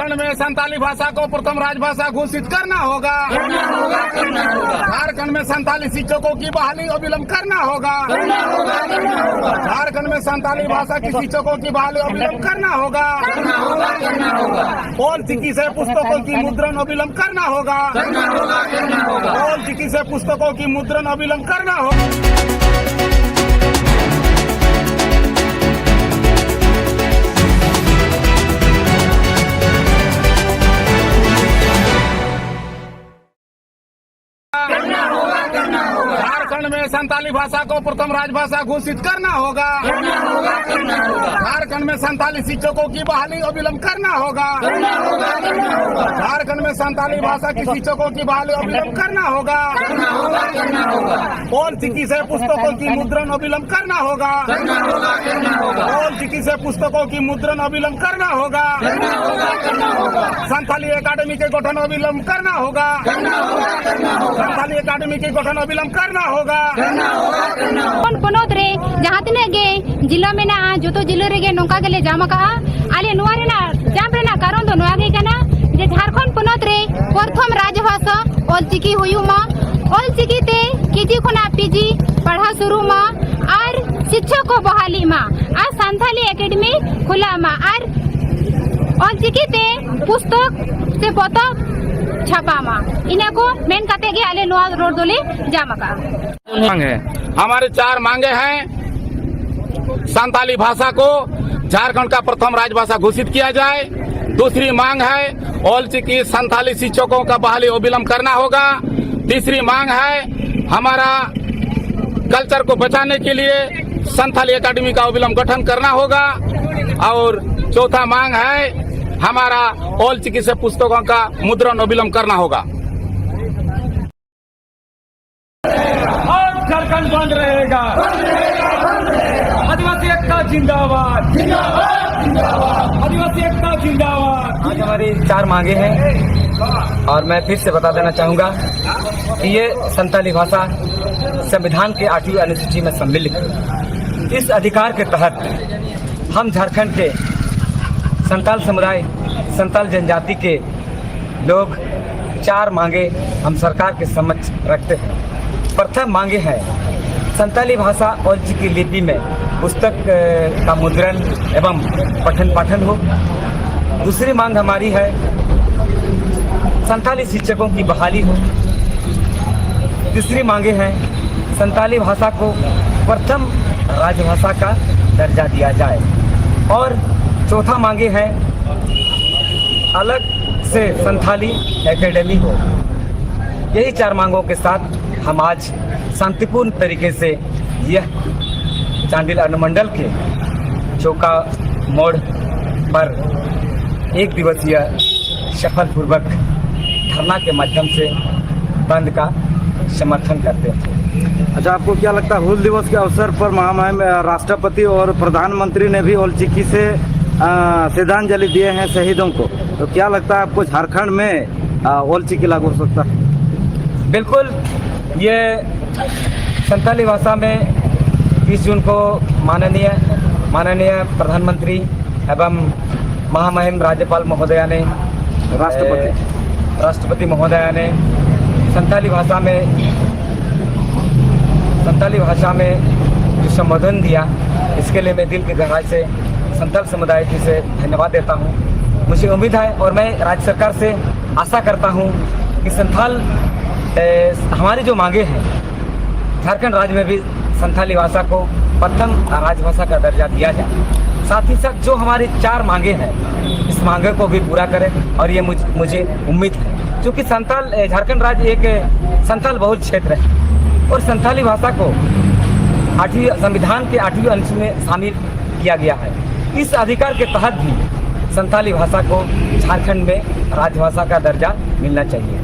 झारखंड में संताली भाषा को प्रथम राजभाषा घोषित करना होगा। झारखंड में संताली शिक्षकों की बहाली अविलंब करना होगा। झारखंड में संताली भाषा की शिक्षकों की बहाली अविलंब करना होगा। और चिकित्सा पुस्तकों की मुद्रण अविलंब करना होगा। और चिकित्सा पुस्तकों की मुद्रण अविलंब करना होगा। झारखंड में संताली भाषा को प्रथम राजभाषा घोषित करना होगा। झारखंड में संताली शिक्षकों की बहाली अविलंब करना होगा। झारखंड में संताली भाषा की शिक्षकों की बहाली अविलंब करना होगा। और चिकित्सा पुस्तकों की मुद्रण अविलंब करना होगा। और चिकित्सा पुस्तकों की मुद्रण अविलंब करना होगा। संताली अकादमी के गठन अविलंब करना होगा। संताली अकादमी के गठन अविलंब करना होगा। पनौत रे जहाँ तक गे जिला में ना जो तो जिले रे नौका के लिए जामा कहा आले नुआ रे ना जाम रे ना कारण दो नुआ गे कना जे झारखंड पनौत रे प्रथम राजभाषा ऑलचिकी हुयु मा ऑलचिकी ते केजी खुना पीजी पढ़ा शुरू मा और शिक्षक को बहाली मा और संथाली एकेडमी खुला मा और ऑलचिकी ते पुस्तक से पोतक छापा मा इन्हें को मेन कते के आले नुआ रोड दोले जामा का मांग है। हमारे 4 मांगे हैं। संताली भाषा को झारखंड का प्रथम राजभाषा घोषित किया जाए। दूसरी मांग है ऑलची की संताली शिक्षकों का बहाली अविलंब करना होगा। तीसरी मांग है हमारा कल्चर को बचाने के लिए संताली एकेडमी का अविलंब गठन करना होगा। और चौथा मांग है हमारा ऑल चिकित्सा पुस्तकों का मुद्रण अविलंब करना होगा। झारखंड बंद रहेगा। आदिवासी एकता जिंदाबाद। आदिवासी एकता जिंदाबाद। आज हमारी 4 मांगे हैं और मैं फिर से बता देना चाहूँगा कि ये संताली भाषा संविधान के 8वीं अनुसूची में सम्मिलित है। इस अधिकार के तहत हम झारखंड के संताल समुदाय संताल जनजाति के लोग 4 मांगे हम सरकार के समक्ष रखते हैं। प्रथम मांगे है संताली भाषा और की लिपि में पुस्तक का मुद्रण एवं पठन पाठन हो। दूसरी मांग हमारी है संताली शिक्षकों की बहाली हो। तीसरी मांगे हैं संताली भाषा को प्रथम राजभाषा का दर्जा दिया जाए। और चौथा मांगे हैं अलग से संताली एकेडमी हो। यही 4 मांगों के साथ हम आज शांतिपूर्ण तरीके से यह चांडिल अनुमंडल के चौका मोड़ पर 1 दिवसीय सफलपूर्वक धरना के माध्यम से बंद का समर्थन करते हैं। अच्छा, आपको क्या लगता है हूल दिवस के अवसर पर महामहिम राष्ट्रपति और प्रधानमंत्री ने भी ऑलचिकी से श्रद्धांजलि दिए हैं शहीदों को, तो क्या लगता है आपको झारखंड में ऑलचिकी लागू हो सकता है? बिल्कुल, ये संताली भाषा में 30 जून को माननीय प्रधानमंत्री एवं महामहिम राज्यपाल महोदया ने राष्ट्रपति महोदया ने संताली भाषा में जो संबोधन दिया, इसके लिए मैं दिल की गहराई से संताल समुदाय से धन्यवाद देता हूँ। मुझे उम्मीद है और मैं राज्य सरकार से आशा करता हूँ कि संथाल हमारी जो मांगे हैं झारखंड राज्य में भी संथाली भाषा को प्रथम राजभाषा का दर्जा दिया जाए। साथ ही साथ जो हमारी 4 मांगे हैं इस मांगे को भी पूरा करें। और ये मुझे उम्मीद है क्योंकि संथाल झारखंड राज्य एक संथाल बहुल क्षेत्र है और संथाली भाषा को संविधान के 8वीं अनुसूची में शामिल किया गया है। इस अधिकार के तहत भी संथाली भाषा को झारखंड में राजभाषा का दर्जा मिलना चाहिए।